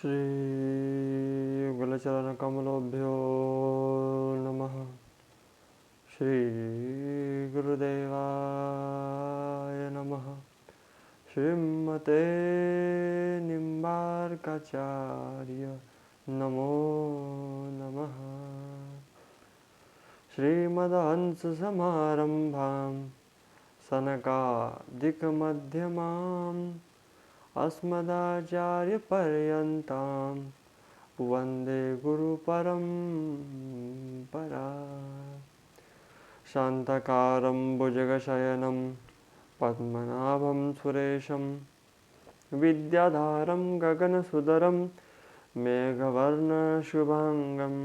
श्रीयुगलचरणकमलोभ्यो नमः। श्रीगुरुदेवाय नमः। श्रीमते निम्बार्काचार्य नमो नमः। श्रीमदहंससमारम्भां सनकादिकमध्यमाम् अस्मदाचार्यपर्यन्तां वन्दे गुरुपरम्परा। शान्ताकारं भुजगशयनं पद्मनाभं सुरेशं विद्याधारं गगनसुधरं मेघवर्णशुभाङ्गं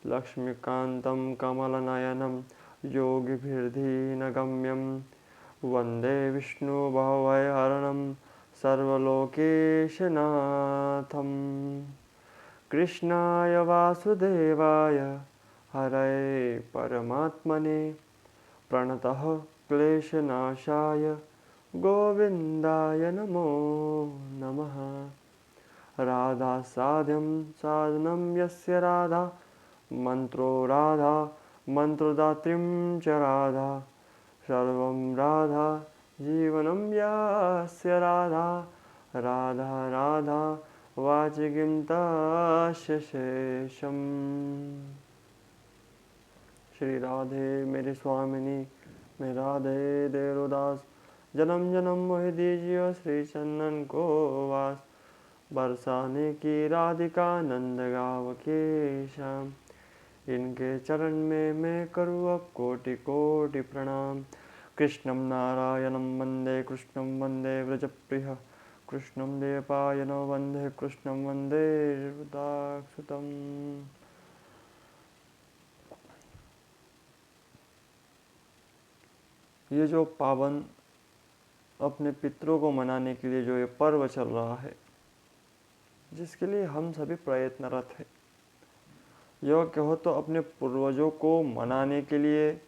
लक्ष्मीकान्तं कमलनयनं योगिभिर्धीनगम्यं वन्दे विष्णुभवभयहरणं सर्वलोकेशनाथं। कृष्णाय वासुदेवाय हरये परमात्मने प्रणतः क्लेशनाशाय गोविन्दाय नमो नमः। राधासाध्यं साधनं यस्य राधा मन्त्रो राधा मन्त्रदात्रीं च राधा सर्वं राधा जीवनं यस्य राधा राधा राधा वाचिकीं तस्य शेषम्। श्री राधे मेरी स्वामिनी मैं राधे देरोदास जन्म जन्म मोहि दीजिए श्री चंदन को वास बरसाने की राधिका नंद गाँव के श्याम। इनके चरण में मैं करूँ अब कोटि कोटि प्रणाम। कृष्णं नारायणं वन्दे कृष्णं वन्दे व्रजप्रियः कृष्णं द्वैपायनं वन्दे कृष्णं वन्दे हृदाक्षुतम्। ये जो पावन अपने पितरों को मनाने के लिए जो ये पर्व चल रहा है, जिसके लिए हम सभी प्रयत्नरत हैं, यह कहो तो अपने पूर्वजों को मनाने के लिए,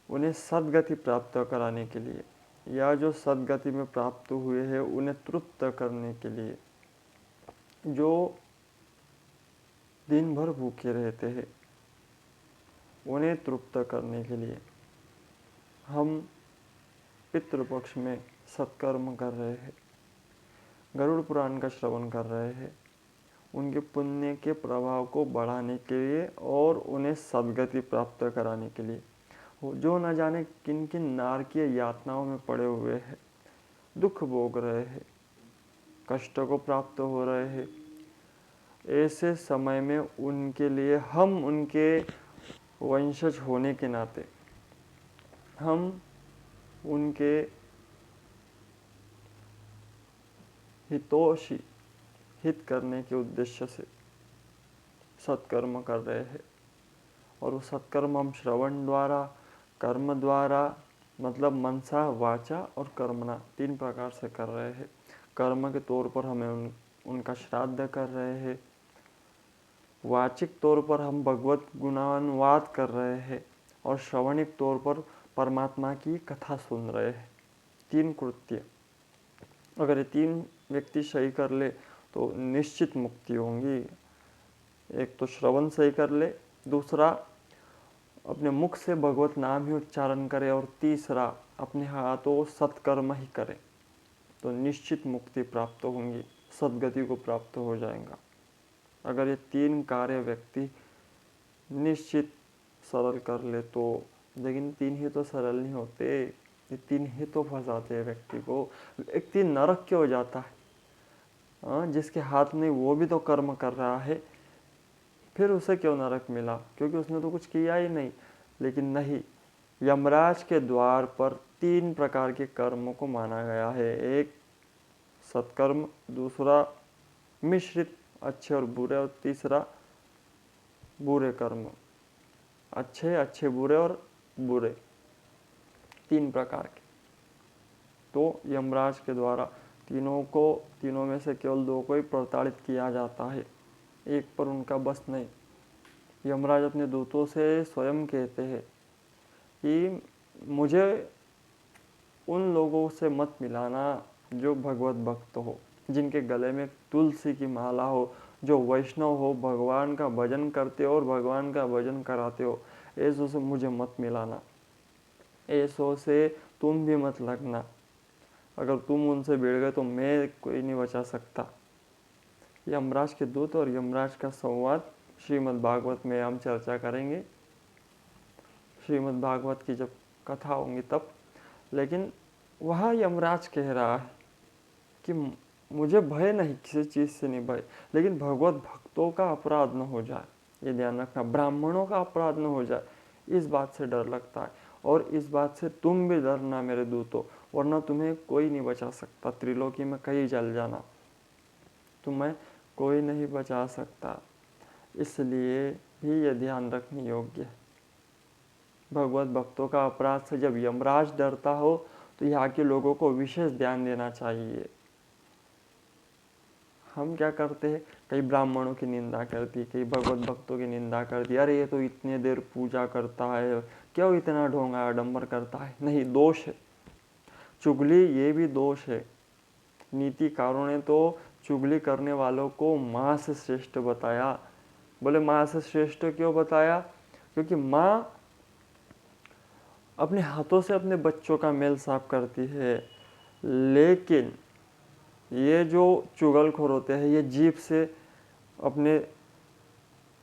उन्हें सद्गति प्राप्त कराने के लिए, या जो सद्गति में प्राप्त हुए हैं उन्हें तृप्त करने के लिए, जो दिन भर भूखे रहते हैं उन्हें तृप्त करने के लिए हम पितृपक्ष में सत्कर्म कर रहे हैं, गरुड़ पुराण का श्रवण कर रहे हैं, उनके पुण्य के प्रभाव को बढ़ाने के लिए और उन्हें सद्गति प्राप्त कराने के लिए, जो न जाने किन किन नारकीय यातनाओं में पड़े हुए हैं, दुख भोग रहे हैं, कष्ट को प्राप्त हो रहे हैं। ऐसे समय में उनके लिए हम उनके वंशज होने के नाते हम उनके हितोषी हित करने के उद्देश्य से सत्कर्म कर रहे हैं। और वो सत्कर्म हम श्रवण द्वारा, कर्म द्वारा, मतलब मनसा वाचा और कर्मणा 3 प्रकार से कर रहे हैं। कर्म के तौर पर हमें उनका श्राद्ध कर रहे हैं, वाचिक तौर पर हम भगवत गुणानुवाद कर रहे हैं, और श्रवणिक तौर पर परमात्मा की कथा सुन रहे हैं। 3 कृत्य अगर ये 3 व्यक्ति सही कर ले तो निश्चित मुक्ति होंगी। एक तो श्रवण सही कर ले, दूसरा अपने मुख से भगवत नाम ही उच्चारण करे, और तीसरा अपने हाथों सत्कर्म ही करे, तो निश्चित मुक्ति प्राप्त होंगी, सद्गति को प्राप्त हो जाएगा। अगर ये 3 कार्य व्यक्ति निश्चित सरल कर ले तो, लेकिन 3 ही तो सरल नहीं होते, ये 3 ही तो फंसाते हैं व्यक्ति को। व्यक्ति नरक क्यों हो जाता है? जिसके हाथ में वो भी तो कर्म कर रहा है, फिर उसे क्यों नरक मिला? क्योंकि उसने तो कुछ किया ही नहीं। लेकिन नहीं, यमराज के द्वार पर 3 प्रकार के कर्मों को माना गया है। एक सत्कर्म, दूसरा मिश्रित अच्छे और बुरे, और तीसरा बुरे कर्म, अच्छे अच्छे बुरे और बुरे, 3 प्रकार के। तो यमराज के द्वारा तीनों में से केवल 2 को ही प्रताड़ित किया जाता है, एक पर उनका बस नहीं। यमराज अपने दूतों से स्वयं कहते हैं कि मुझे उन लोगों से मत मिलाना जो भगवत भक्त हो, जिनके गले में तुलसी की माला हो, जो वैष्णव हो, भगवान का भजन करते हो और भगवान का भजन कराते हो, ऐसों से मुझे मत मिलाना, ऐसों से तुम भी मत लगना। अगर तुम उनसे भिड़ गए तो मैं कोई नहीं बचा सकता। यमराज के दूत और यमराज का संवाद श्रीमद् भागवत में हम चर्चा करेंगे, श्रीमद् भागवत की जब कथा होंगी तब। लेकिन वह यमराज कह रहा है कि मुझे भय नहीं, किसी चीज़ से नहीं भय, लेकिन भगवत भक्तों का अपराध न हो जाए, ये ध्यान रखना, ब्राह्मणों का अपराध न हो जाए, इस बात से डर लगता है। और इस बात से तुम भी डरना मेरे दूतों, वरना तुम्हें कोई नहीं बचा सकता। त्रिलोकी में कहीं जल जाना, तुम्हें कोई नहीं बचा सकता। इसलिए भी ये ध्यान रखने योग्य है। भगवत भक्तों का अपराध से जब यमराज डरता हो तो यहाँ के लोगों को विशेष ध्यान देना चाहिए। हम क्या करते हैं, कई ब्राह्मणों की निंदा कर दी, कई भगवत भक्तों की निंदा कर दी, अरे ये तो इतने देर पूजा करता है, क्यों इतना ढोंगा आडंबर करता है। नहीं, दोष है, चुगली ये भी दोष है। नीतिकारों ने तो चुगली करने वालों को माँ से श्रेष्ठ बताया। बोले माँ से श्रेष्ठ क्यों बताया? क्योंकि माँ अपने हाथों से अपने बच्चों का मेल साफ करती है, लेकिन ये जो चुगलखोर होते हैं ये जीभ से अपने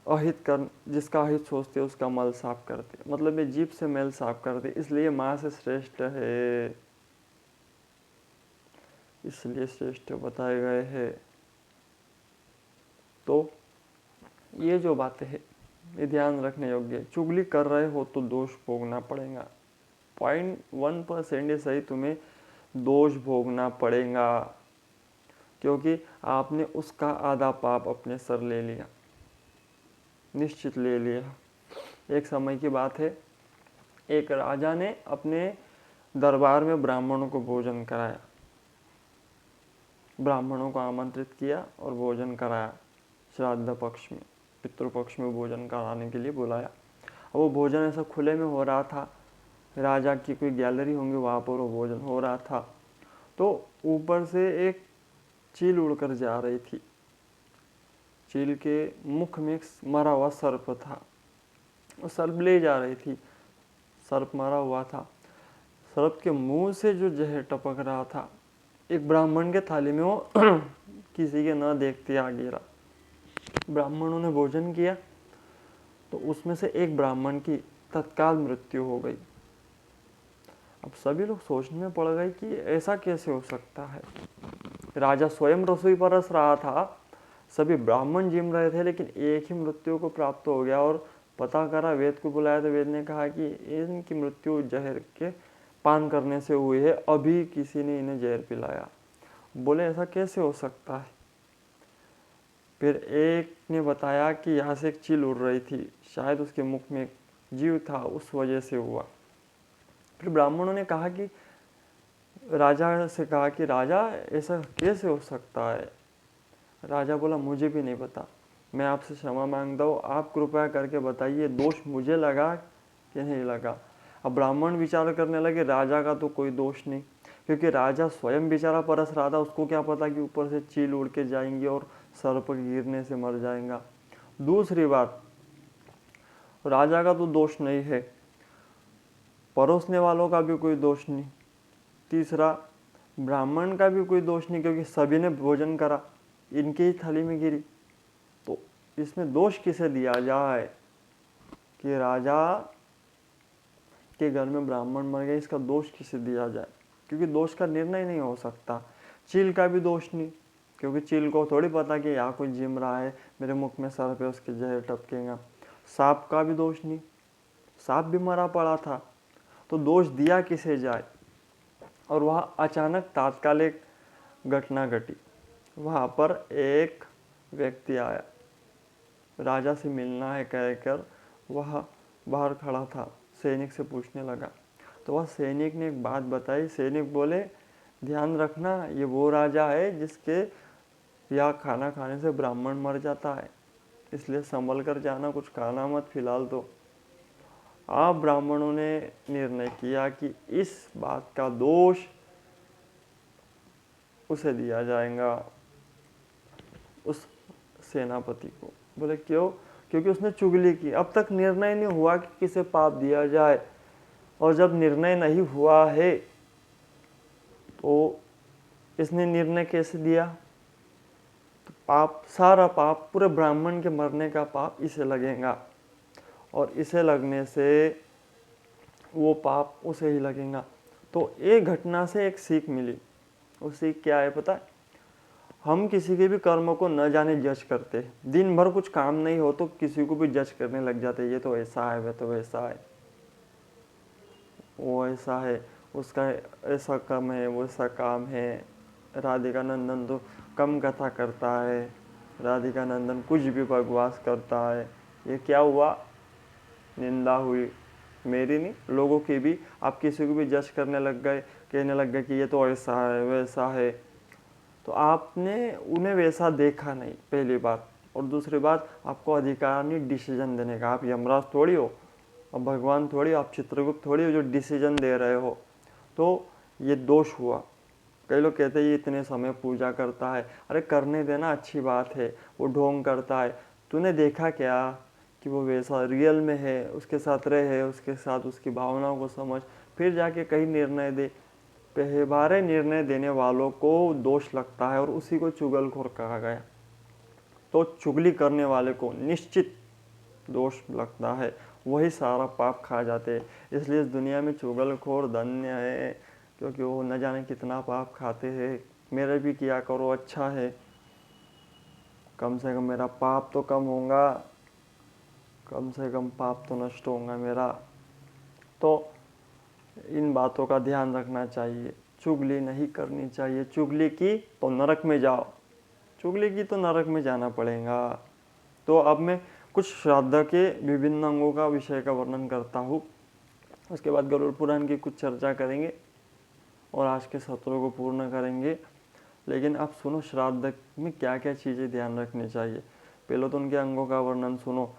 अहित कर, जिसका अहित सोचते हैं उसका मल साफ करते, मतलब ये जीभ से मेल साफ करते, इसलिए माँ से श्रेष्ठ है, इसलिए श्रेष्ठ बताए गए हैं। तो ये जो बातें हैं ये ध्यान रखने योग्य है। चुगली कर रहे हो तो दोष भोगना पड़ेगा, 0.1% ही सही तुम्हें दोष भोगना पड़ेगा, क्योंकि आपने उसका आधा पाप अपने सर ले लिया, निश्चित ले लिया। एक समय की बात है, एक राजा ने अपने दरबार में ब्राह्मणों को भोजन कराया, ब्राह्मणों को आमंत्रित किया और भोजन कराया। श्राद्ध पक्ष में, पितृपक्ष में भोजन कराने के लिए बुलाया। वो भोजन ऐसा खुले में हो रहा था, राजा की कोई गैलरी होंगी वहाँ पर वो भोजन हो रहा था। तो ऊपर से एक चील उड़कर जा रही थी, चील के मुख में एक मरा हुआ सर्प था, वो सर्प ले जा रही थी, सर्प मरा हुआ था। सर्प के मुंह से जो जहर टपक रहा था, एक ब्राह्मण के थाली में वो किसी के न देखते आ गिरा। ब्राह्मणों ने भोजन किया तो उसमें से एक ब्राह्मण की तत्काल मृत्यु हो गई। अब सभी लोग सोचने में पड़ गए कि ऐसा कैसे हो सकता है। राजा स्वयं रसोई परस रहा था, सभी ब्राह्मण जिम रहे थे, लेकिन एक ही मृत्यु को प्राप्त हो गया। और पता करा, वेद को बुलाया तो वेद ने कहा कि इनकी मृत्यु जहर के पान करने से हुई है, अभी किसी ने इन्हें जहर पिलाया। बोले ऐसा कैसे हो सकता है। फिर एक ने बताया कि यहाँ से एक चील उड़ रही थी, शायद उसके मुख में एक जीव था, उस वजह से हुआ। फिर ब्राह्मणों ने कहा कि राजा से कहा कि राजा ऐसा कैसे हो सकता है। राजा बोला मुझे भी नहीं पता, मैं आपसे क्षमा मांगता हूँ, आप कृपया करके बताइए दोष मुझे लगा कि नहीं लगा। अब ब्राह्मण विचार करने लगे, राजा का तो कोई दोष नहीं, क्योंकि राजा स्वयं बेचारा परस रहा था, उसको क्या पता कि ऊपर से चील उड़ के जाएंगी और सर्प गिरने से मर जाएगा। दूसरी बात, राजा का तो दोष नहीं है, परोसने वालों का भी कोई दोष नहीं। तीसरा, ब्राह्मण का भी कोई दोष नहीं, क्योंकि सभी ने भोजन करा, इनकी ही थाली में गिरी। तो इसमें दोष किसे दिया जाए कि राजा के घर में ब्राह्मण मर गए, इसका दोष किसे दिया जाए, क्योंकि दोष का निर्णय नहीं हो सकता। चील का भी दोष नहीं, क्योंकि चील को थोड़ी पता कि यहाँ कोई जिम रहा है, मेरे मुख में सर्प है, उसके जहर टपकेगा। सांप का भी दोष नहीं, सांप भी मरा पड़ा था, तो दोष दिया किसे जाए। और वहाँ अचानक तात्कालिक घटना घटी, वहाँ पर एक व्यक्ति आया, राजा से मिलना है कहकर वह बाहर खड़ा था, सैनिक से पूछने लगा। तो वह सैनिक ने एक बात बताई। सैनिक बोले ध्यान रखना, ये वो राजा है जिसके यहाँ खाना खाने से ब्राह्मण मर जाता है, इसलिए संभल कर जाना, कुछ खाना मत फिलहाल। तो आप ब्राह्मणों ने निर्णय किया कि इस बात का दोष उसे दिया जाएगा, उस सेनापति को। बोले क्यों? क्योंकि उसने चुगली की। अब तक निर्णय नहीं हुआ कि किसे पाप दिया जाए, और जब निर्णय नहीं हुआ है तो इसने निर्णय कैसे दिया? तो पाप, सारा पाप, पूरे ब्राह्मण के मरने का पाप इसे लगेगा, और इसे लगने से वो पाप उसे ही लगेगा। तो एक घटना से एक सीख मिली। वो सीख क्या है पता है? हम किसी के भी कर्म को न जाने जज करते हैं। दिन भर कुछ काम नहीं हो तो किसी को भी जज करने लग जाते, ये तो ऐसा है, वह तो वैसा है, वो ऐसा है, उसका ऐसा कम है, वो ऐसा काम है। राधिका नंदन तो कम कथा करता है, राधिका नंदन कुछ भी बकवास करता है। ये क्या हुआ? निंदा हुई, मेरी नहीं, लोगों की भी। आप किसी को भी जज करने लग गए, कहने लग गए कि ये तो ऐसा है, वैसा है, तो आपने उन्हें वैसा देखा नहीं, पहली बात। और दूसरी बात, आपको अधिकार नहीं डिसीजन देने का। आप यमराज थोड़ी हो, अब भगवान थोड़ी, आप चित्रगुप्त थोड़ी हो जो डिसीजन दे रहे हो। तो ये दोष हुआ। कई लोग कहते हैं ये इतने समय पूजा करता है। अरे करने देना, अच्छी बात है। वो ढोंग करता है, तूने देखा क्या कि वो वैसा रियल में है? उसके साथ रहे, उसके साथ उसकी भावनाओं को समझ, फिर जाके कहीं निर्णय दे। पहले निर्णय देने वालों को दोष लगता है, और उसी को चुगलखोर कहा गया। तो चुगली करने वाले को निश्चित दोष लगता है, वही सारा पाप खा जाते हैं। इसलिए इस दुनिया में चुगलखोर धन्य है, क्योंकि वो न जाने कितना पाप खाते हैं। मेरे भी किया करो, अच्छा है, कम से कम मेरा पाप तो कम होगा, कम से कम पाप तो नष्ट होगा मेरा। तो इन बातों का ध्यान रखना चाहिए। चुगली नहीं करनी चाहिए। चुगली की तो नरक में जाओ, चुगली की तो नरक में जाना पड़ेगा। तो अब मैं कुछ श्राद्ध के विभिन्न अंगों का विषय का वर्णन करता हूँ। उसके बाद गरुड़ पुराण की कुछ चर्चा करेंगे और आज के सत्रों को पूर्ण करेंगे। लेकिन अब सुनो, श्राद्ध में क्या क्या चीज़ें ध्यान रखनी चाहिए। पहले तो उनके अंगों का वर्णन सुनो।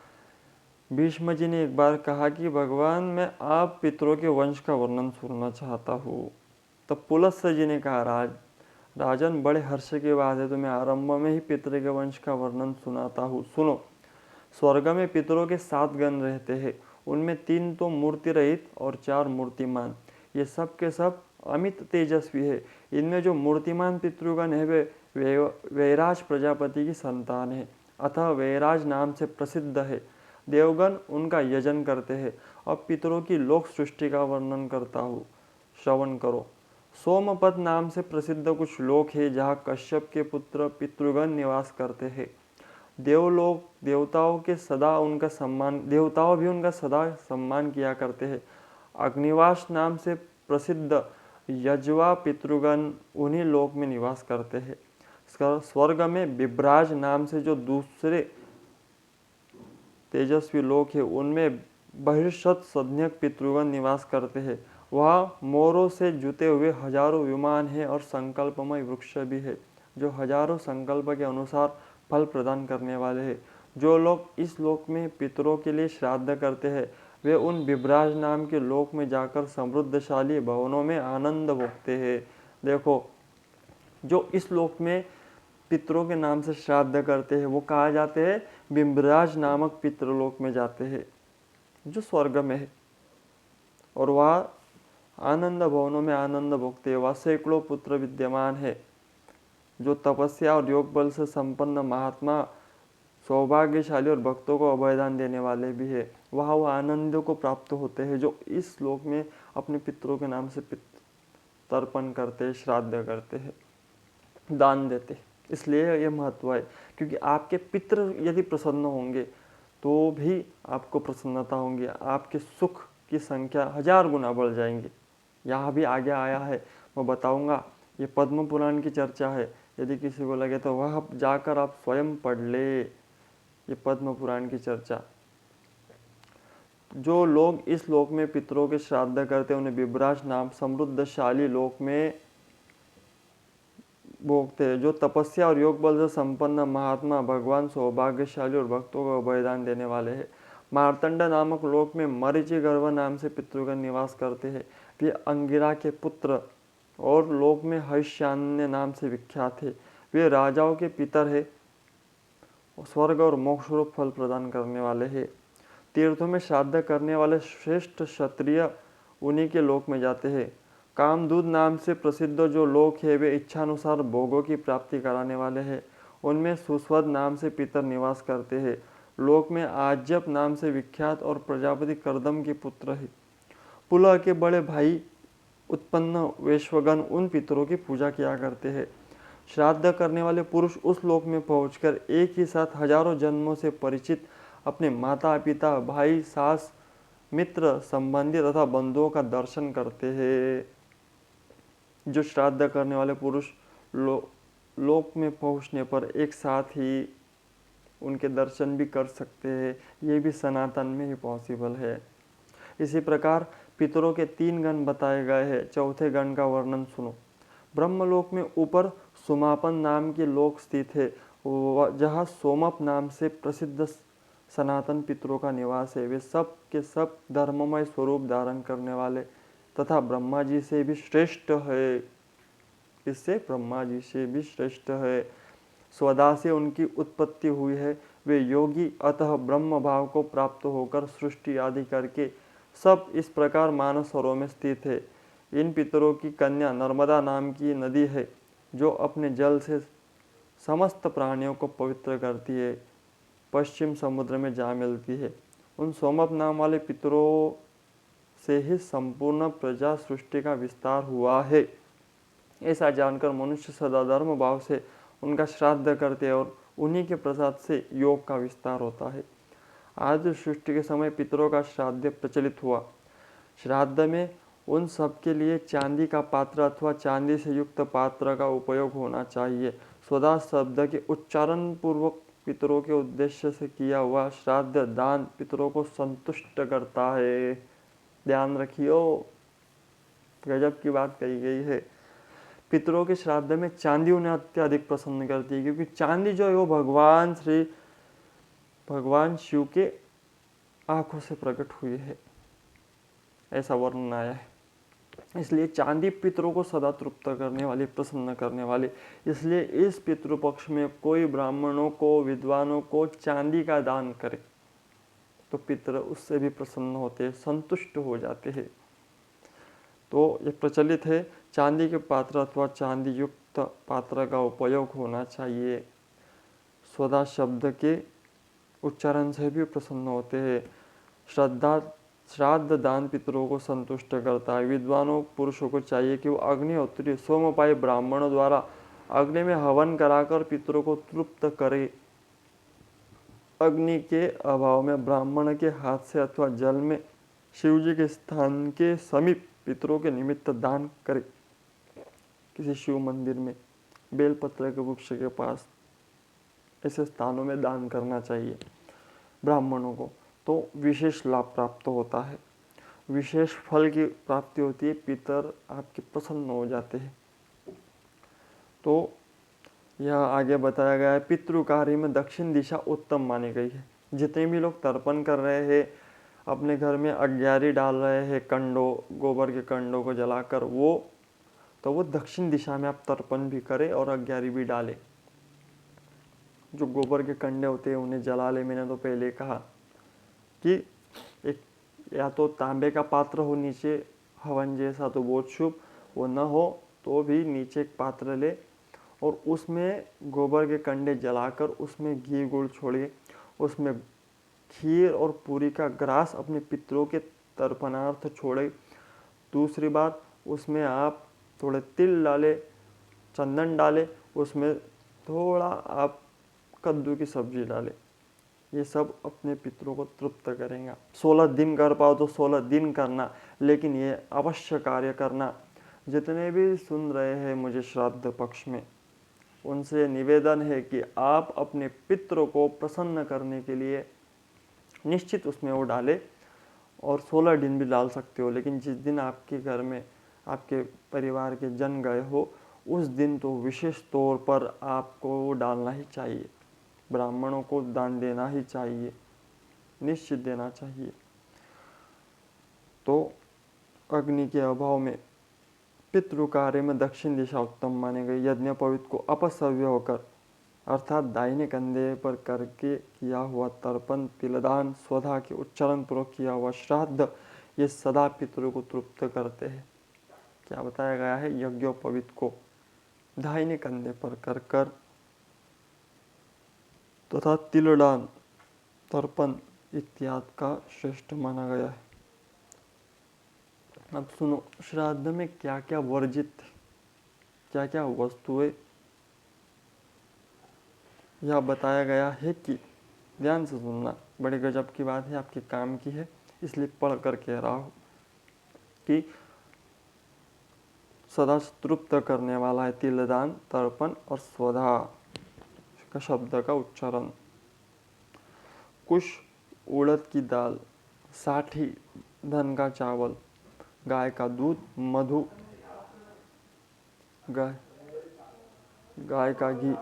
भीष्म जी ने एक बार कहा कि भगवान, मैं आप पितरों के वंश का वर्णन सुनना चाहता हूँ। तब पुलस्त्य जी ने कहा, राजन, बड़े हर्ष की बात है, तो मैं आरंभ में ही पितर के वंश का वर्णन सुनाता हूँ। सुनो, स्वर्ग में पितरों के 7 गण रहते हैं। उनमें 3 तो मूर्ति रहित और 4 मूर्तिमान। ये सब के सब अमित तेजस्वी है। इनमें जो मूर्तिमान पितृगण है वे वैराज प्रजापति की संतान है, अतः वैराज नाम से प्रसिद्ध है। देवगण उनका यजन करते हैं। अब पितरों की लोक सृष्टि का वर्णन करता हूँ, श्रवण करो। सोमपद नाम से प्रसिद्ध कुछ लोक है जहाँ कश्यप के पुत्र पितृगण निवास करते हैं। देवलोक देवताओं भी उनका सदा सम्मान किया करते हैं। अग्निवास नाम से प्रसिद्ध यज्वा पितृगण उन्हीं लोक में निवास करते हैं। स्वर्ग में बिभ्राज नाम से जो दूसरे तेजस्वी लोक है, उनमें बहिर्षत संज्ञक पितृगण निवास करते हैं। वहाँ मोरों से जुते हुए हजारों विमान हैं और संकल्पमय वृक्ष भी है, जो हजारों संकल्प के अनुसार फल प्रदान करने वाले हैं। जो लोग इस लोक में पितरों के लिए श्राद्ध करते हैं, वे उन बिभ्राज नाम के लोक में जाकर समृद्धशाली भवनों में आनंद भोगते हैं। देखो, जो इस लोक में पितरों के नाम से श्राद्ध करते हैं, वो कहा जाते हैं बिभ्राज नामक पितृलोक में जाते हैं, जो स्वर्ग में है। और वहाँ आनंद भवनों में आनंद भोगते हैं। वहाँ सैकड़ों पुत्र विद्यमान है, जो तपस्या और योग बल से संपन्न महात्मा, सौभाग्यशाली और भक्तों को अभयदान देने वाले भी है। वहाँ वो आनंद को प्राप्त होते हैं जो इस श्लोक में अपने पितरों के नाम से तर्पण करते हैं, श्राद्ध करते हैं, दान देते हैं। इसलिए ये महत्व है, क्योंकि आपके पितृ यदि प्रसन्न होंगे तो भी आपको प्रसन्नता होंगी, आपके सुख की संख्या 1000 गुना बढ़ जाएंगी। यहाँ भी आगे आया है, मैं बताऊंगा। ये पद्म पुराण की चर्चा है, यदि किसी को लगे तो वह जाकर आप स्वयं पढ़ ले। ये पद्म पुराण की चर्चा। जो लोग इस लोक में पितरों के श्राद्ध करते हैं, उन्हें बिभ्राज नाम समृद्धशाली लोक में भोगते हैं। जो तपस्या और योग बल से संपन्न महात्मा, भगवान सौभाग्यशाली और भक्तों को अभयदान देने वाले हैं। मार्तंड नामक लोक में मरीचि गर्भ नाम से पितृगण निवास करते हैं। वे अंगिरा के पुत्र और लोक में हयशान्य नाम से विख्यात है। वे राजाओं के पितर है, स्वर्ग और मोक्ष रूप फल प्रदान करने वाले हैं। तीर्थों में श्राद्ध करने वाले श्रेष्ठ क्षत्रिय उन्हीं के लोक में जाते हैं। कामदूत नाम से प्रसिद्ध जो लोक है वे इच्छानुसार भोगों की प्राप्ति कराने वाले हैं। उनमें सुस्वद नाम से पितर निवास करते हैं। लोक में आज्यप नाम से विख्यात और प्रजापति कर्दम के पुत्र है। पुलह के बड़े भाई उत्पन्न वैश्वगण उन पितरों की पूजा किया करते हैं। श्राद्ध करने वाले पुरुष उस लोक में पहुंचकर एक ही साथ हजारों जन्मों से परिचित अपने माता पिता, भाई, सास, मित्र, संबंधी तथा बंधुओं का दर्शन करते हैं। जो श्राद्ध करने वाले पुरुष लोक में पहुंचने पर एक साथ ही उनके दर्शन भी कर सकते हैं, ये भी सनातन में ही पॉसिबल है। इसी प्रकार पितरों के 3 गण बताए गए हैं। चौथे गण का वर्णन सुनो। ब्रह्मलोक में ऊपर सुमापन नाम के लोक स्थित है, जहाँ सोमप नाम से प्रसिद्ध सनातन पितरों का निवास है। वे सब के सब धर्ममय स्वरूप धारण करने वाले तथा ब्रह्मा जी से भी श्रेष्ठ है। इससे ब्रह्मा जी से भी श्रेष्ठ है। स्वदा से उनकी उत्पत्ति हुई है। वे योगी अतः ब्रह्म भाव को प्राप्त होकर सृष्टि आदि करके सब इस प्रकार मानसरोवर में स्थित है। इन पितरों की कन्या नर्मदा नाम की नदी है, जो अपने जल से समस्त प्राणियों को पवित्र करती है। पश्चिम समुद्र में जा मिलती है। उन सोमप नाम वाले पितरों से ही संपूर्ण प्रजा सृष्टि का विस्तार हुआ है। ऐसा जानकर मनुष्य सदा धर्म भाव से उनका श्राद्ध करते हैं और उन्हीं के प्रसाद से योग का विस्तार होता है। आदि सृष्टि के समय पितरों का श्राद्ध प्रचलित हुआ। श्राद्ध में उन सब के लिए चांदी का पात्र अथवा चांदी से युक्त पात्र का उपयोग होना चाहिए। स्वदा शब्द के उच्चारण पूर्वक पितरों के उद्देश्य से किया हुआ श्राद्ध दान पितरों को संतुष्ट करता है। ध्यान रखियो, गजब की बात कही गई है। पितरों के श्राद्ध में चांदी उन्हें अत्यधिक प्रसन्न करती है, क्योंकि चांदी जो है वो भगवान शिव के आंखों से प्रकट हुई है, ऐसा वर्णन आया है। इसलिए चांदी पितरों को सदा तृप्त करने वाली, प्रसन्न करने वाली। इसलिए इस पितृपक्ष में कोई ब्राह्मणों को, विद्वानों को चांदी का दान करे तो पितर उससे भी प्रसन्न होते हैं, संतुष्ट हो जाते हैं। तो ये प्रचलित है, चांदी के पात्र अथवा चांदी युक्त पात्र का उपयोग होना चाहिए। स्वदा शब्द के उच्चारण से भी प्रसन्न होते हैं। श्राद्ध दान पितरों को संतुष्ट करता है। विद्वानों पुरुषों को चाहिए कि वो अग्निहोत्री सोमपाई ब्राह्मणों द्वारा अग्नि में हवन कराकर पितरों को तृप्त करे। अग्नि के अभाव में ब्राह्मण के हाथ से अथवा जल में शिवजी के स्थान के समीप पितरों के निमित्त दान करे। किसी शिव मंदिर में, बेलपत्र के वृक्ष के पास, ऐसे स्थानों में दान करना चाहिए ब्राह्मणों को, तो विशेष लाभ प्राप्त होता है, विशेष फल की प्राप्ति होती है, पितर आपके प्रसन्न हो जाते हैं। तो यह आगे बताया गया है, पितृ कार्य में दक्षिण दिशा उत्तम मानी गई है। जितने भी लोग तर्पण कर रहे हैं, अपने घर में अग्यारी डाल रहे हैं, कंडों, गोबर के कंडों को जलाकर, वो दक्षिण दिशा में आप तर्पण भी करें और अग्यारी भी डालें। जो गोबर के कंडे होते हैं उन्हें जला ले। मैंने तो पहले कहा कि एक या तो तांबे का पात्र हो नीचे हवन जैसा, तो बहुत शुभ। वो न हो तो भी नीचे एक पात्र ले और उसमें गोबर के कंडे जलाकर उसमें घी गुड़ छोड़िए, उसमें खीर और पूरी का ग्रास अपने पितरों के तर्पणार्थ छोड़े। दूसरी बात, उसमें आप थोड़े तिल डाले, चंदन डाले, उसमें थोड़ा आप कद्दू की सब्जी डाले। ये सब अपने पितरों को तृप्त करेंगे। 16 दिन कर पाओ तो 16 दिन करना, लेकिन ये अवश्य कार्य करना। जितने भी सुन रहे हैं मुझे श्राद्ध पक्ष में, उनसे निवेदन है कि आप अपने पितरों को प्रसन्न करने के लिए निश्चित उसमें वो डालें, और 16 दिन भी डाल सकते हो। लेकिन जिस दिन आपके घर में आपके परिवार के जन गए हो, उस दिन तो विशेष तौर पर आपको वो डालना ही चाहिए। ब्राह्मणों को दान देना ही चाहिए, निश्चित देना चाहिए। तो अग्नि के अभाव में पितृ कार्य में दक्षिण दिशा उत्तम मानी गई। यज्ञोपवीत को अपसव्य होकर अर्थात दाहिने कंधे पर करके किया हुआ तर्पण, तिलदान, स्वधा के उच्चारण पूर्वक किया हुआ श्राद्ध, ये सदा पितरों को तृप्त करते हैं। क्या बताया गया है? यज्ञोपवीत को दाहिने कंधे पर कर कर तथा तिलदान, तर्पण इत्यादि का श्रेष्ठ माना गया है। अब सुनो, श्राद्ध में क्या क्या वर्जित, क्या क्या वस्तुएं यह बताया गया है कि ध्यान से सुनना, बड़े गजब की बात है, आपके काम की है, इसलिए पढ़ कर कह रहा हूँ कि सदा तृप्त करने वाला है तिलदान, तर्पण और स्वधा का शब्द का उच्चारण। कुश, उड़द की दाल, साठी, धन का चावल, गाय का दूध, मधु, गाय का घी।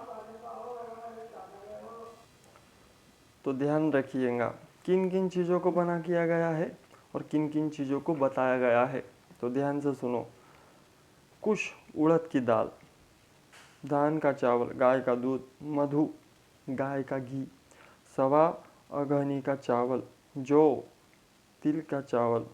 तो ध्यान रखिएगा किन किन चीज़ों को बना किया गया है और किन किन चीज़ों को बताया गया है। तो ध्यान से सुनो, कुश उड़द की दाल, धान का चावल, गाय का दूध, मधु, गाय का घी, सवा अगहनी का चावल, जौ, तिल का चावल,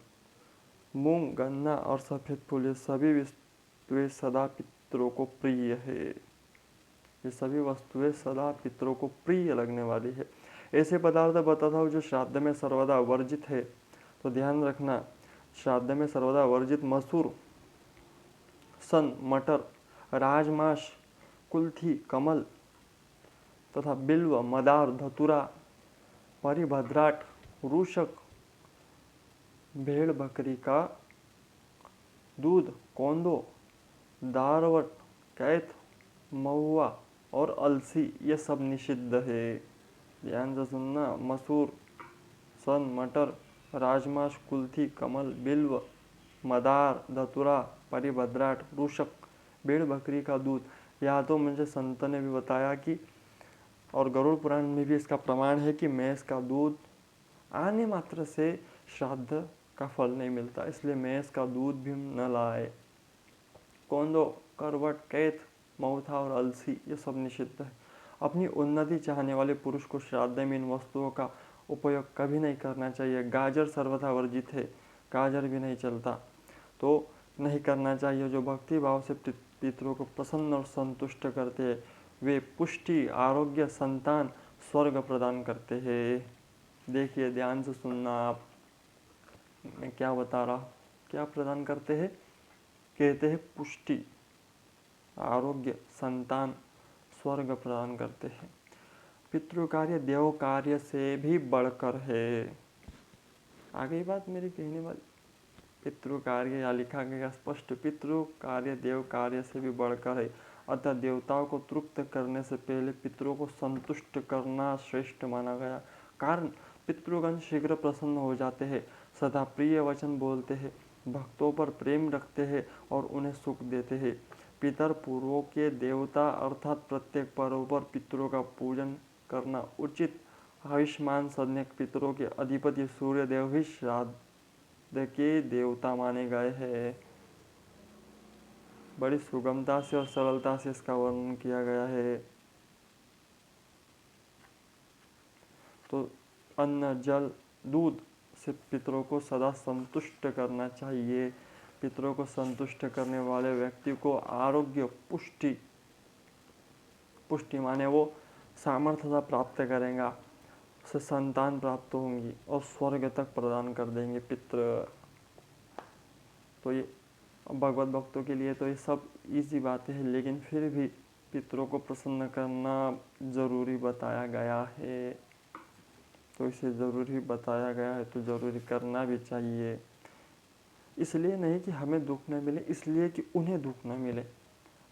मूंग, गन्ना और सफ़ेद फूल, ये सभी वस्तुएं सदा पितरों को प्रिय है। ये सभी वस्तुएं सदा पितरों को प्रिय लगने वाली है। ऐसे पदार्थ बताता हूँ जो श्राद्ध में सर्वदा वर्जित है। तो ध्यान रखना, श्राद्ध में सर्वदा वर्जित मसूर, सन, मटर, राजमाश, कुल्थी, कमल तथा बिल्व, मदार, धतुरा, परिभद्राट, रूषक, भेड़ बकरी का दूध, कोंदो, दारवट, कैथ, महुआ और अलसी, ये सब निषिद्ध है। ध्यान से सुनना, मसूर, सन, मटर, राजमाश, कुल्थी, कमल, बिल्व, मदार, धतुरा, परिभद्राट, रूषक, भेड़ बकरी का दूध, या तो मुझे संत ने भी बताया कि और गरुड़ पुराण में भी इसका प्रमाण है कि भैंस का दूध आने मात्र से श्राद्ध का फल नहीं मिलता, इसलिए भैंस का दूध भी न लाए। कोंदो, करवट, कैथ, मऊथा और अलसी, ये सब निषिद्ध है। अपनी उन्नति चाहने वाले पुरुष को श्राद्ध में इन वस्तुओं का उपयोग कभी नहीं करना चाहिए। गाजर सर्वथा वर्जित है, गाजर भी नहीं चलता, तो नहीं करना चाहिए। जो भक्ति भाव से पितरों को प्रसन्न और संतुष्ट करते हैं वे पुष्टि, आरोग्य, संतान, स्वर्ग प्रदान करते हैं। देखिए ध्यान से सुनना, आप मैं क्या बता रहा हूँ, क्या प्रदान करते हैं? कहते हैं पुष्टि, आरोग्य, संतान, स्वर्ग प्रदान करते हैं। पितृ कार्य देव कार्य से भी बढ़कर है। आ गई बात मेरी कहने वाली? पितृ कार्य या लिखा गया स्पष्ट, पितृ कार्य देव कार्य से भी बढ़कर है। अतः देवताओं को तृप्त करने से पहले पितरों को संतुष्ट करना श्रेष्ठ माना गया। कारण पितृगण शीघ्र प्रसन्न हो जाते हैं, सदा प्रिय वचन बोलते हैं, भक्तों पर प्रेम रखते हैं और उन्हें सुख देते हैं। पितर पूर्वों के देवता अर्थात प्रत्येक पर्व पर पितरों का पूजन करना उचित। आयुष्मान सन्यक पितरों के अधिपति सूर्य देव ही श्राद्ध के देवता माने गए हैं। बड़ी सुगमता से और सरलता से इसका वर्णन किया गया है। तो अन्न, जल, दूध से पितरों को सदा संतुष्ट करना चाहिए। पितरों को संतुष्ट करने वाले व्यक्ति को आरोग्य, पुष्टि माने वो सामर्थ्यता प्राप्त करेगा, उसे संतान प्राप्त होंगी और स्वर्ग तक प्रदान कर देंगे पितृ। तो ये भगवत भक्तों के लिए तो ये सब इजी बातें हैं, लेकिन फिर भी पितरों को प्रसन्न करना जरूरी बताया गया है। तो इसे ज़रूरी बताया गया है तो ज़रूरी करना भी चाहिए। इसलिए नहीं कि हमें दुख न मिले, इसलिए कि उन्हें दुख न मिले।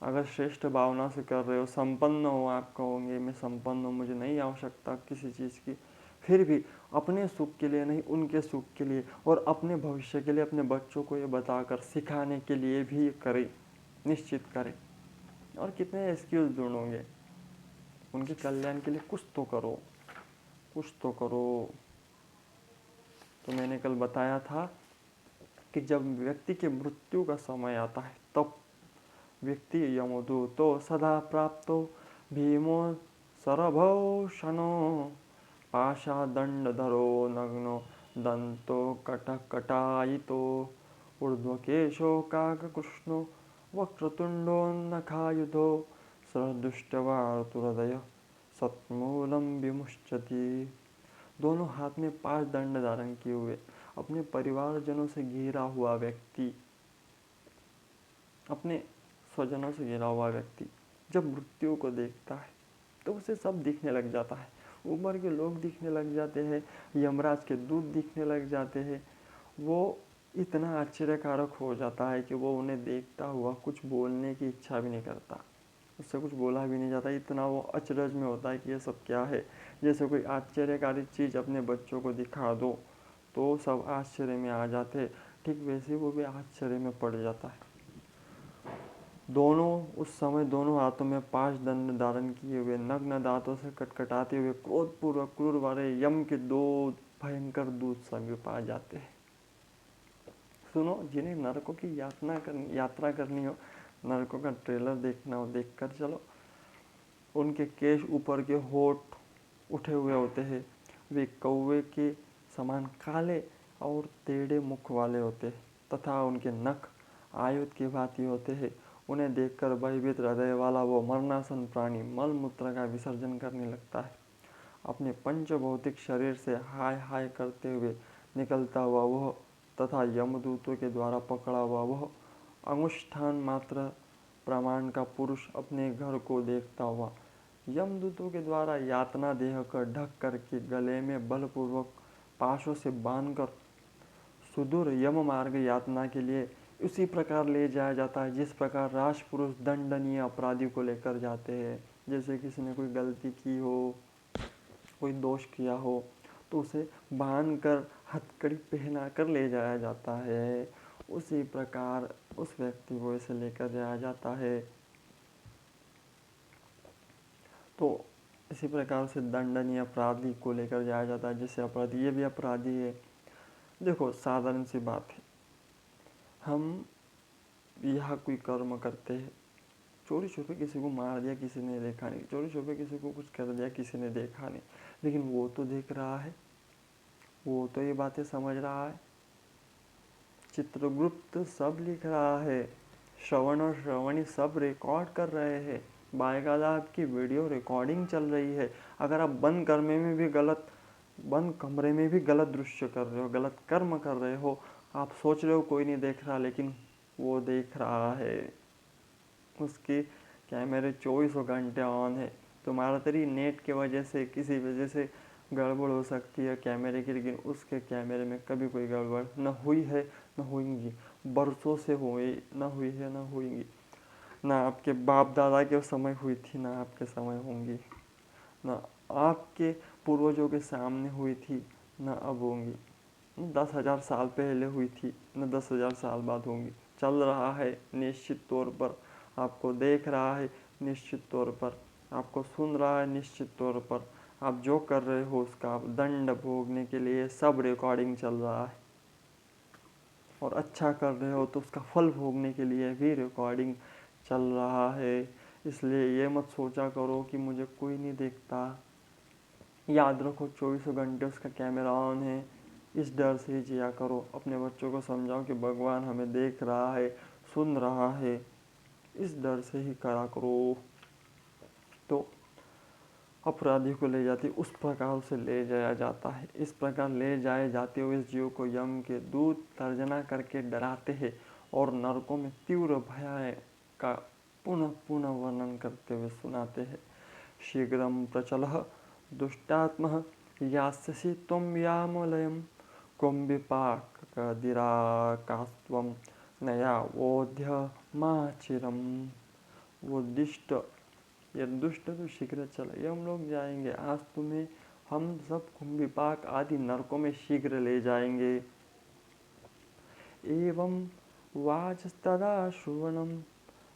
अगर श्रेष्ठ भावना से कर रहे हो, संपन्न हो, आप कहोगे मैं संपन्न हूँ, मुझे नहीं आवश्यकता किसी चीज़ की, फिर भी अपने सुख के लिए नहीं, उनके सुख के लिए और अपने भविष्य के लिए अपने बच्चों को ये बताकर सिखाने के लिए भी करें, निश्चित करें। और कितने एक्सक्यूज ढूंढोगे? उनके कल्याण के लिए कुछ तो करो, कुछ तो करो। तो मैंने कल बताया था कि जब व्यक्ति की मृत्यु का समय आता है तब व्यक्ति यमदूतो सदा प्राप्तो भीमो सरभौषणो पाशादंडधरो नग्नो दंतो कटकटायितो ऊर्ध्वकेशो काककृष्णो वक्रतुंडो नखायुधो सहदुष्टवातुरदय सत्मूलम विमुष्यति। दोनों हाथ में 5 दंड धारण किए हुए अपने परिवारजनों से घिरा हुआ व्यक्ति, अपने स्वजनों से घिरा हुआ व्यक्ति जब मृत्यु को देखता है तो उसे सब दिखने लग जाता है। ऊपर के लोग दिखने लग जाते हैं, यमराज के दूत दिखने लग जाते हैं। वो इतना आश्चर्यकारक हो जाता है कि वो उन्हें देखता हुआ कुछ बोलने की इच्छा भी नहीं करता, उससे कुछ बोला भी नहीं जाता। इतना वो अचरज में होता है कि ये सब क्या है। जैसे कोई आश्चर्यकारी चीज़ अपने बच्चों को दिखा दो तो सब आश्चर्य में आ जाते हैं, ठीक वैसे वो भी आश्चर्य में पड़ जाता है। दोनों उस समय दोनों हाथों में 5 दंड धारण किए हुए नग्न दांतों से कटकटाते हुए क्रोधपूर्वक क्रूर वाले यम के 2 भयंकर दूत समीप आ जाते हैं। सुनो, जिन्हें नरकों की यात्रा करनी हो, नरकों का ट्रेलर देखना हो, देख कर चलो। उनके केश ऊपर के होठ उठे हुए होते हैं, वे कौवे के समान काले और टेढ़े मुख वाले होते हैं तथा उनके नख आयुध की भांति होते हैं। उन्हें देखकर भयभीत हृदय वाला वो मरणासन प्राणी मल मूत्र का विसर्जन करने लगता है। अपने पंचभौतिक शरीर से हाय हाय करते हुए निकलता हुआ वह तथा यमदूतों के द्वारा पकड़ा हुआ वह अंगुष्ठान मात्र प्रमाण का पुरुष अपने घर को देखता हुआ यमदूतों के द्वारा यातना देह कर ढक करके गले में बलपूर्वक पाशों से बांधकर सुदूर यम मार्ग यातना के लिए उसी प्रकार ले जाया जाता है जिस प्रकार राजपुरुष दंडनीय अपराधी को लेकर जाते हैं। जैसे किसी ने कोई गलती की हो, कोई दोष किया हो, तो उसे बांध कर हथकड़ी पहना कर ले जाया जाता है। उसी प्रकार उस व्यक्ति को इसे लेकर जाया जाता है। तो इसी प्रकार से दंडनीय अपराधी को लेकर जाया जाता है। जैसे अपराधी, ये भी अपराधी है। देखो, साधारण सी बात है, हम यह कोई कर्म करते हैं, चोरी छुपे किसी को मार दिया, किसी ने देखा नहीं, चोरी छुपे किसी को कुछ कर दिया, किसी ने देखा नहीं, लेकिन वो तो देख रहा है, वो तो ये बातें समझ रहा है। चित्रगुप्त सब लिख रहा है, श्रवण और श्रवणी सब रिकॉर्ड कर रहे हैं, बाकायदा आपकी वीडियो रिकॉर्डिंग चल रही है। अगर आप बंद कमरे में भी गलत दृश्य कर रहे हो, गलत कर्म कर रहे हो, आप सोच रहे हो कोई नहीं देख रहा, लेकिन वो देख रहा है। उसके कैमरे 24 घंटे ऑन है। तुम्हारा तेरी नेट के वजह से किसी वजह से गड़बड़ हो सकती है कैमरे की, लेकिन उसके कैमरे में कभी कोई गड़बड़ न हुई है न होंगी, बरसों से हुई न हुई है न होंगी। ना आपके बाप दादा के समय हुई थी, ना आपके समय होंगी, ना आपके पूर्वजों के सामने हुई थी, ना अब होंगी। 10,000 साल पहले हुई थी, न 10,000 साल बाद होंगी। चल रहा है निश्चित तौर पर, आपको देख रहा है निश्चित तौर पर, आपको सुन रहा है निश्चित तौर पर। आप जो कर रहे हो उसका दंड भोगने के लिए सब रिकॉर्डिंग चल रहा है, और अच्छा कर रहे हो तो उसका फल भोगने के लिए भी रिकॉर्डिंग चल रहा है। इसलिए ये मत सोचा करो कि मुझे कोई नहीं देखता। याद रखो 24 घंटे उसका कैमरा ऑन है। इस डर से ही जिया करो। अपने बच्चों को समझाओ कि भगवान हमें देख रहा है, सुन रहा है, इस डर से ही करा करो। तो अपराधी को ले जाती उस प्रकार से ले जाया जाता है। इस प्रकार ले जाए जाते हुए इस जीव को यम के दूत तर्जना करके डराते हैं और नरकों में तीव्र भय का पुनः पुनः वर्णन करते हुए सुनाते हैं। शीघ्रं प्रचलः दुष्टात्मः यास्यसि त्वं यामलयं क्वं विपाकदिराकास्त्वं नयावोध्य माचिरम्। वो दुष्ट तो शीघ्र चला, ये हम लोग जाएंगे, आज तुम्हें हम सब कुंभिपाक आदि नरकों में शीघ्र ले जाएंगे। एवं वाचस्तदा श्रवणं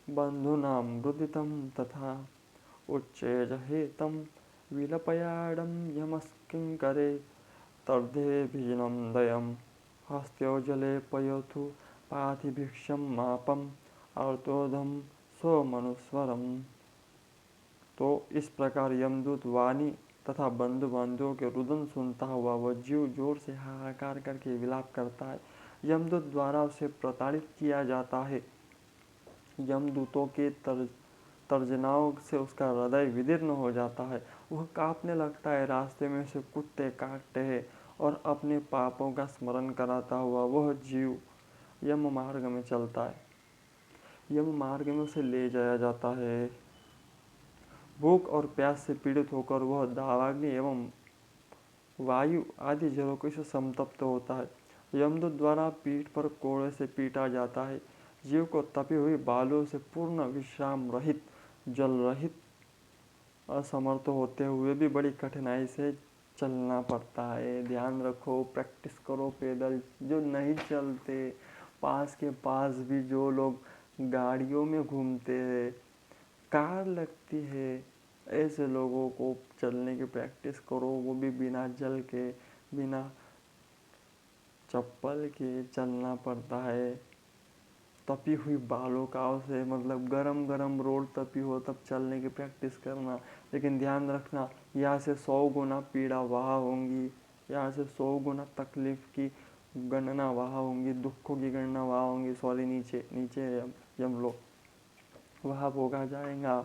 बन्धूनां रुदितं तथा उच्चैर्हेतं विलपयाडं यमस्किङ्करे तर्धे भीनं दयं हस्त्यो जले पयोथु पाथि भिक्षम मापम अर्थोधम सो मनुस्वरम। तो इस प्रकार यमदूत वाणी तथा बंधु बांधवों के रुदन सुनता हुआ वह जीव जोर से हाहाकार करके विलाप करता है। यमदूत द्वारा उसे प्रताड़ित किया जाता है। यमदूतों के तर्जनाओं से उसका हृदय विदीर्ण हो जाता है। वह कांपने लगता है। रास्ते में से कुत्ते काटते हैं और अपने पापों का स्मरण कराता हुआ वह जीव यम मार्ग में चलता है। यम मार्ग में उसे ले जाया जाता है। भूख और प्यास से पीड़ित होकर वह दावाग्नि एवं वायु आदि जलों से संतप्त होता है। यमदूत द्वारा पीठ पर कोड़े से पीटा जाता है। जीव को तपी हुई बालों से पूर्ण विश्राम रहित, जल रहित, असमर्थ होते हुए भी बड़ी कठिनाई से चलना पड़ता है। ध्यान रखो, प्रैक्टिस करो। पैदल जो नहीं चलते, पास के पास भी जो लोग गाड़ियों में घूमते हैं, कार लगती है, ऐसे लोगों को चलने की प्रैक्टिस करो। वो भी बिना जल के, बिना चप्पल के चलना पड़ता है। तपी हुई बालों का से मतलब गरम गरम रोड तपी हो तब चलने की प्रैक्टिस करना। लेकिन ध्यान रखना, यहाँ से 100 गुना पीड़ा वहाँ होंगी, यहाँ से 100 गुना तकलीफ की गणना वहाँ होंगी, दुखों की गणना वहाँ होंगी। सॉरी, नीचे नीचे यमलोक वहाँ भोगा जाएगा।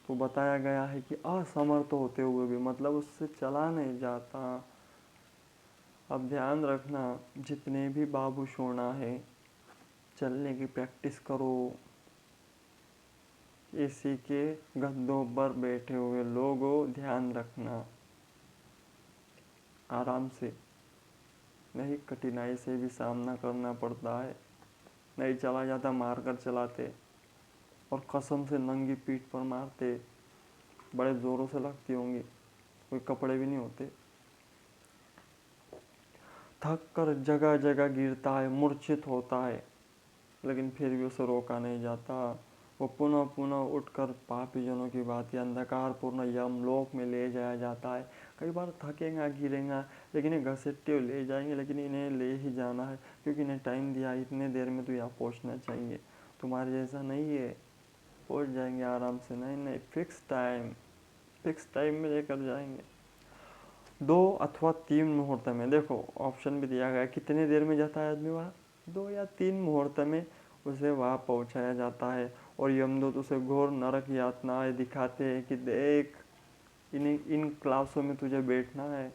तो बताया गया है कि असमर्थ होते हुए भी, मतलब उससे चला नहीं जाता। अब ध्यान रखना, जितने भी बाबू सोना है, चलने की प्रैक्टिस करो। एसी के गद्दों पर बैठे हुए लोगों, ध्यान रखना, आराम से, नहीं कठिनाई से भी सामना करना पड़ता है। नहीं चला जाता, मारकर चलाते और कसम से नंगी पीठ पर मारते, बड़े जोरों से लगती होंगी, कोई कपड़े भी नहीं होते। थक कर जगह जगह गिरता है, मूर्छित होता है, लेकिन फिर भी उसे रोका नहीं जाता। वो पुनः पुनः उठकर पापी जनों की भांति अंधकार पूर्ण यमलोक में ले जाया जाता है। कई बार थकेगा, गिरेगा, लेकिन ये घसीटते ले जाएंगे, लेकिन इन्हें ले ही जाना है, क्योंकि इन्हें टाइम दिया, इतने देर में तो यहाँ पहुँचना चाहिए। तुम्हारे जैसा नहीं है, पहुँच जाएंगे आराम से। नहीं नहीं, फिक्स टाइम में लेकर जाएंगे। 2 अथवा 3 मुहूर्त में, देखो ऑप्शन भी दिया गया कितने देर में जाता है आदमी वहाँ, 2 या 3 मुहूर्त में उसे वहाँ पहुँचाया जाता है। और यमदूत उसे घोर नरक यातनाएं दिखाते हैं कि देख, इन क्लासों में तुझे बैठना है।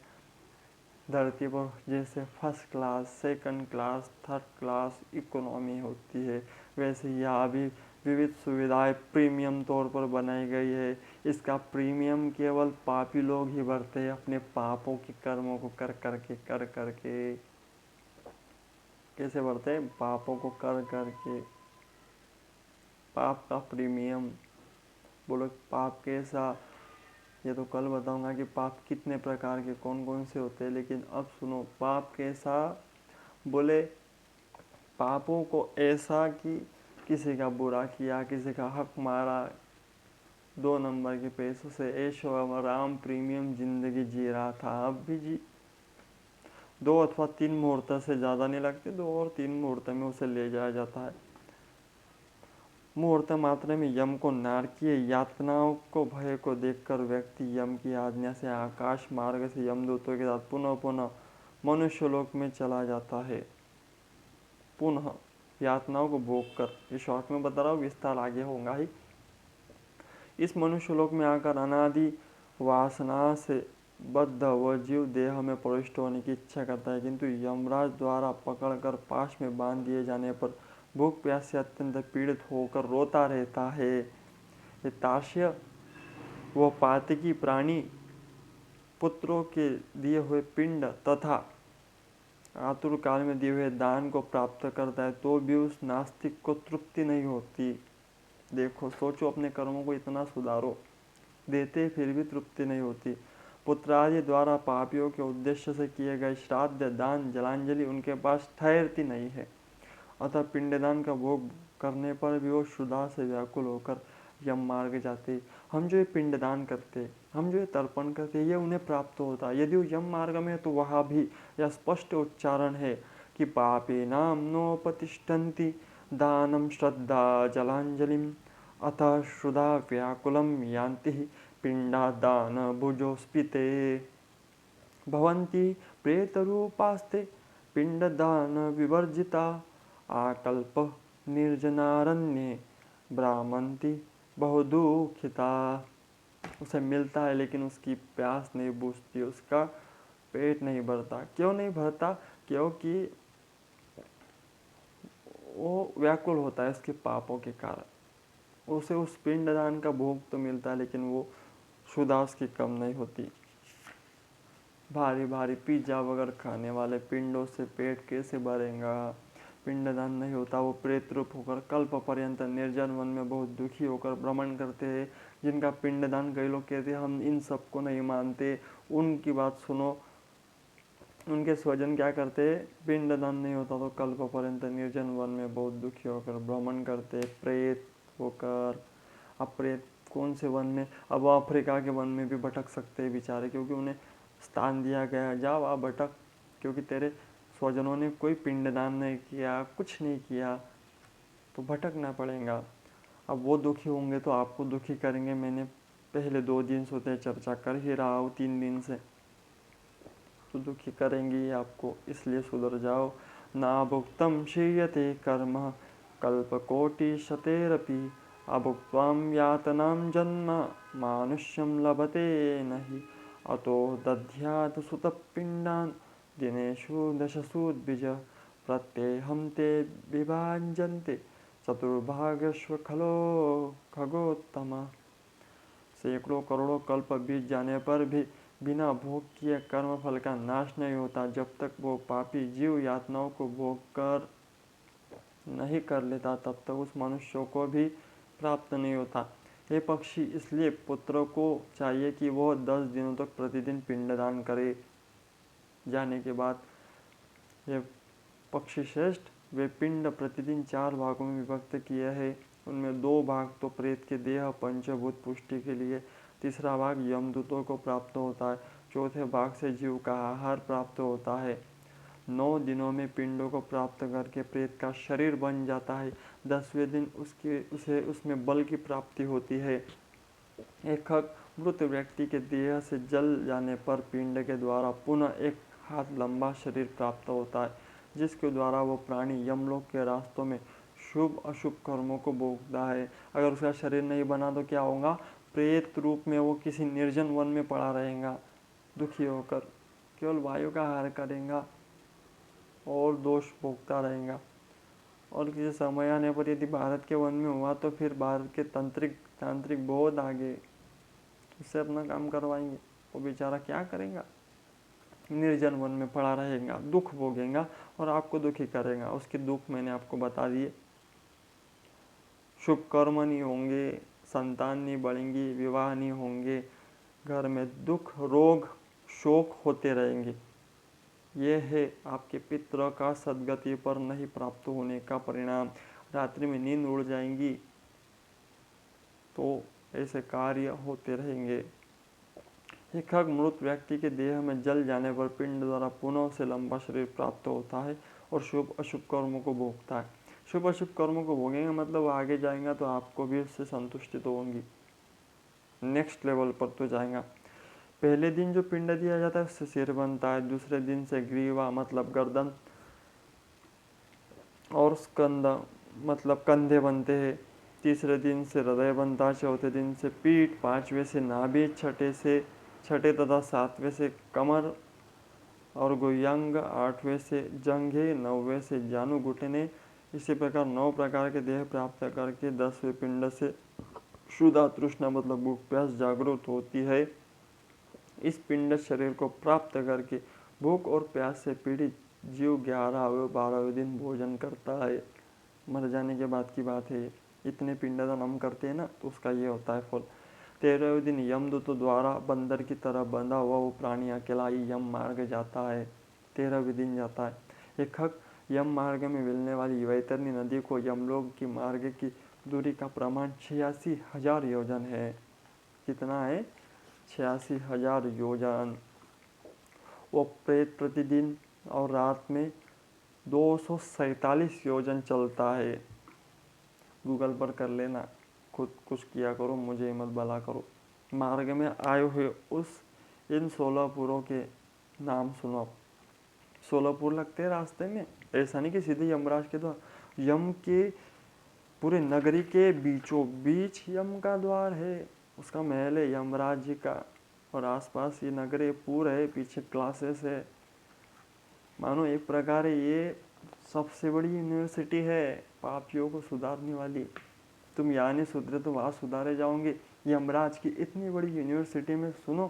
धरती पर जैसे first class, second class, third class economy होती है, वैसे यहाँ भी विविध सुविधाएं प्रीमियम तौर पर बनाई गई है। इसका प्रीमियम केवल पापी लोग ही भरते हैं, अपने पापों के कर्मों को कर करके। कैसे भरते हैं? पापों को कर करके। पाप का प्रीमियम। बोलो पाप कैसा, ये तो कल बताऊंगा कि पाप कितने प्रकार के, कौन कौन से होते हैं, लेकिन अब सुनो पाप कैसा। बोले पापों को ऐसा कि किसी का बुरा किया, किसी का हक मारा, 2 नंबर के पैसों से ऐशो आराम प्रीमियम जिंदगी जी रहा था, अब भी जी। 2 अथवा 3 मुहूर्त से ज़्यादा नहीं लगते, 2 और 3 मुहूर्त में उसे ले जाया जाता है। मुहूर्त मात्र में यम को नारकीय यातनाओं को भय को देखकर व्यक्ति यम की आज्ञा से आकाश मार्ग से यमदूतों के साथ पुनः पुनः मनुष्यलोक में चला जाता है। पुनः यातनाओं को भोग कर, ये शॉर्ट में बता रहा हूँ, विस्तार आगे होगा ही। इस मनुष्यलोक में आकर अनादि वासना से बद्ध वह जीव देह में प्रविष्ट होने की इच्छा करता है, किंतु यमराज द्वारा पकड़कर पाश में बांध दिए जाने पर भूख प्यास से अत्यंत पीड़ित होकर रोता रहता है। ये ताश्य वह पातकी प्राणी पुत्रों के दिए हुए पिंड तथा आतुर काल में दिए हुए दान को प्राप्त करता है, तो भी उस नास्तिक को तृप्ति नहीं होती। देखो, सोचो, अपने कर्मों को इतना सुधारो, देते फिर भी तृप्ति नहीं होती। पुत्रादि द्वारा पापियों के उद्देश्य से किए गए श्राद्ध, दान, जलांजलि उनके पास ठहरती नहीं है। अतः पिंडदान का भोग करने पर भी वो क्षुधा से व्याकुल होकर यम मार्ग जाते। हम जो ये पिंडदान करते, हम जो ये तर्पण करते, ये उन्हें प्राप्त होता। यदि वो यम मार्ग में है तो वहाँ भी यह स्पष्ट उच्चारण है हि पापीनां नोपतिष्ठन्ति दानं श्रद्धा जलाञ्जलिम् अथ श्रुधा व्याकुलं यान्ति पिण्डादानभुजोऽस्पिते भवन्ति प्रेतरूपास्ते पिण्डदानविवर्जिता आकल्पः निर्जनारण्ये ब्राह्मन्ति बहुदुःखिता। उसे मिलता है लेकिन उसकी प्यास नहीं बुझती, उसका पेट नहीं भरता। क्यों नहीं भरता? क्योंकि वो व्याकुल होता है उसके पापों के कारण। उसे उस पिंडदान का भोग तो मिलता है लेकिन वो क्षुधा उसकी कम नहीं होती। भारी भारी पिज्जा वगैरह खाने वाले पिंडों से पेट कैसे भरेगा? पिंडदान नहीं होता। वो प्रेत रूप होकर कल्प पर्यंत निर्जन वन में बहुत दुखी होकर भ्रमण करते हैं। जिनका पिंडदान, कई लोग कहते हैं हम इन सबको नहीं मानते, उनकी बात सुनो। उनके स्वजन क्या करते हैं? पिंडदान नहीं होता तो कल्प पर्यंत निर्जन वन में बहुत दुखी होकर भ्रमण करते, प्रेत होकर। अब प्रेत कौन से वन में? अब अफ्रीका के वन में भी भटक सकते हैं बेचारे, क्योंकि उन्हें स्थान दिया गया, जाओ आप भटक, क्योंकि तेरे स्वजनों ने कोई पिंडदान नहीं किया, कुछ नहीं किया, तो भटकना पड़ेगा। अब वो दुखी होंगे तो आपको दुखी करेंगे। मैंने पहले 2 दिन से चर्चा कर ही रहा हूँ, 3 दिन से, तो दुखी करेंगी आपको, इसलिए सुधर जाओ। ना भुक्तम क्षीयते कर्म कल्पकोटिशतेरपि अभुक्त्वां यातनां जन्म मानुष्यं लभते नहि अतो दध्यात् सुतपिण्डान् दिनेषु दशसु द्विज प्रत्येहं ते विभाज्यन्ते चतुर्भागस्व खलो खगोत्तम। सैकड़ों करोड़ों कल्प बीत जाने पर भी बिना भोग किए कर्म फल का नाश नहीं होता। जब तक वो पापी जीव यातनाओं को भोग कर नहीं कर लेता तब तक उस मनुष्य को भी प्राप्त नहीं होता। हे पक्षी, इसलिए पुत्र को चाहिए कि वह 10 दिनों तक प्रतिदिन पिंडदान करे। जाने के बाद ये पक्षी श्रेष्ठ, वे पिंड प्रतिदिन 4 भागों में विभक्त किए हैं। उनमें 2 भाग तो प्रेत के देह पंचभूत पुष्टि के लिए, तीसरा भाग यमदूतों को प्राप्त होता है, चौथे भाग से जीव का आहार प्राप्त होता है। 9 दिनों में पिंडों को प्राप्त करके प्रेत का शरीर बन जाता है। 10वें दिन उसे उसमें बल की प्राप्ति होती है। एक मृत व्यक्ति के देह से जल जाने पर पिंड के द्वारा पुनः एक हाथ लंबा शरीर प्राप्त होता है, जिसके द्वारा वो प्राणी यमलोक के रास्तों में शुभ अशुभ कर्मों को भोगता है। अगर उसका शरीर नहीं बना तो क्या होगा? प्रेत रूप में वो किसी निर्जन वन में पड़ा रहेगा, दुखी होकर केवल वायु का आहार करेगा और दोष भोगता रहेगा। और किसी समय आने पर यदि भारत के वन में हुआ तो फिर भारत के तांत्रिक बहुत आगे, उससे अपना काम करवाएंगे। वो बेचारा क्या करेगा? निर्जन वन में पड़ा रहेगा, दुख भोगेगा और आपको दुखी करेगा। उसके दुख मैंने आपको बता दिए। शुभ कर्म नहीं होंगे, संतान नहीं बढ़ेंगी, विवाह नहीं होंगे, घर में दुख रोग शोक होते रहेंगे। ये है आपके पितरों का सद्गति पर नहीं प्राप्त होने का परिणाम। रात्रि में नींद उड़ जाएंगी तो ऐसे कार्य होते रहेंगे। एक मृत व्यक्ति के देह में जल जाने पर पिंड द्वारा पुनः से लंबा शरीर प्राप्त होता है और शुभ अशुभ कर्मों को भोगता है। शुभ अशुभ कर्मों को भोगेंगे मतलब आगे जाएगा तो आपको भी उससे संतुष्टि तो होंगी, नेक्स्ट लेवल पर तो जाएगा। पहले दिन जो पिंड दिया जाता है उससे सिर बनता है, दूसरे दिन से ग्रीवा मतलब गर्दन और स्कंद मतलब कंधे बनते हैं, तीसरे दिन से हृदय बनता है, चौथे दिन से पीठ, 5वें से नाभि, छठे तथा 7वें से कमर और गुह्यांग, 8वें से जंघे, 9वें से जानु घुटने। इसी प्रकार 9 प्रकार के देह प्राप्त करके 10वें पिंड से क्षुधा तृष्णा मतलब भूख प्यास जागृत होती है। इस पिंड शरीर को प्राप्त करके भूख और प्यास से पीड़ित जीव 11वें-12वें दिन भोजन करता है। मर जाने के बाद की बात है। इतने पिंडदान हम करते हैं ना, तो उसका ये होता है फल। 13वें दिन यमदूतों द्वारा बंदर की तरह बंधा हुआ वो प्राणी अकेला ही यम मार्ग जाता है। 13वें दिन जाता है। एक यम मार्ग में मिलने वाली वैतरणी नदी को यमलोक की मार्ग की दूरी का प्रमाण 86,000 योजन है। कितना है? 86,000 योजन। वो प्रेत प्रतिदिन और रात में 247 योजन चलता है। गूगल पर कर लेना, खुद कुछ किया करो, मुझे मत भला करो। मार्ग में आए हुए इन 16 पुरों के नाम सुनो। 16 पुर लगते हैं रास्ते में, ऐसा नहीं कि सीधे यमराज के द्वार। यम के पूरे नगरी के बीचों बीच यम का द्वार है, उसका महल है यमराज जी का, और आसपास ये नगरे पूर है, पीछे क्लासेस है। मानो एक प्रकार ये सबसे बड़ी यूनिवर्सिटी है पापियों को सुधारने वाली। तुम यहाँ नहीं सुधरे तो वहाँ सुधारे जाओगे। यमराज की इतनी बड़ी यूनिवर्सिटी में सुनो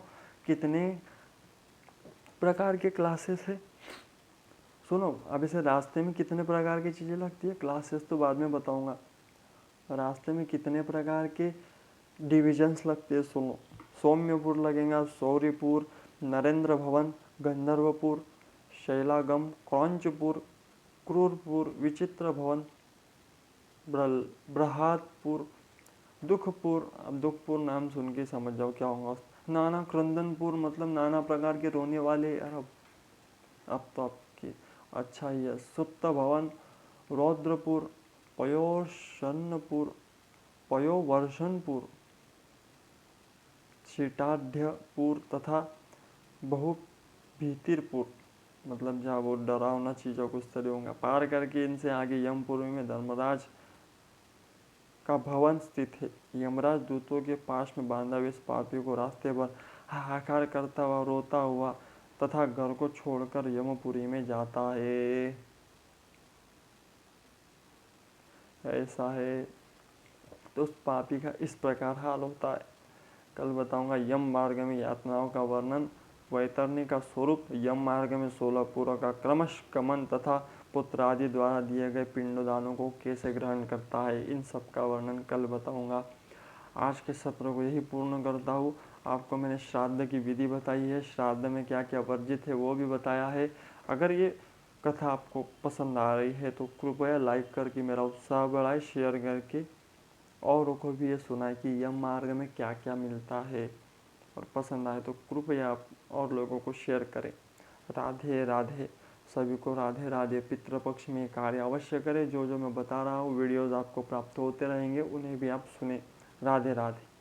कितने प्रकार के क्लासेस है। सुनो अब इसे रास्ते में कितने प्रकार की चीज़ें लगती है, क्लासेस तो बाद में बताऊंगा। रास्ते में कितने प्रकार के डिविजन्स लगते हैं सुनो। सौम्यपुर लगेगा, सौर्यपुर, नरेंद्र भवन, गंधर्वपुर, शैलागम, क्रौंचपुर, क्रूरपुर, विचित्र भवन, बृहदपुर, दुखपुर। अब दुखपुर नाम सुन के समझ जाओ क्या होगा। नाना क्रंदनपुर मतलब नाना प्रकार के रोने वाले। अब तो आपकी अच्छा ही है। सुप्त भवन, रौद्रपुर, पयोशनपुर, पयोवर्षणपुर, शीटाढ़पुर तथा बहुभीतिरपुर मतलब जहाँ वो डरावना चीज़ों को इस तरह होगा। पार करके इनसे आगे यमपुरी में धर्मराज का भवन स्थित है। यमराज दूतों के पास में बांधा हुए इस पापी को रास्ते पर हाहाकार करता हुआ, रोता हुआ तथा घर को छोड़कर यमपुरी में जाता है। ऐसा है तो उस पापी का इस प्रकार हाल होता है। कल बताऊंगा यम मार्ग में यातनाओं का वर्णन, वैतरणी का स्वरूप, यम मार्ग में 16 पुरों का क्रमश गमन तथा पुत्र आदि द्वारा दिए गए पिंडदानों को कैसे ग्रहण करता है, इन सब का वर्णन कल बताऊंगा। आज के सत्र को यही पूर्ण करता हूँ। आपको मैंने श्राद्ध की विधि बताई है, श्राद्ध में क्या क्या वर्जित है वो भी बताया है। अगर ये कथा आपको पसंद आ रही है तो कृपया लाइक करके मेरा उत्साह बढ़ाए, शेयर करके औरों को भी ये सुनाए कि यम मार्ग में क्या क्या मिलता है, और पसंद आए तो कृपया आप और लोगों को शेयर करें। राधे राधे, सभी को राधे राधे। पितृपक्ष में कार्य अवश्य करें। जो जो मैं बता रहा हूँ वीडियोज़ आपको प्राप्त होते रहेंगे, उन्हें भी आप सुने। राधे राधे।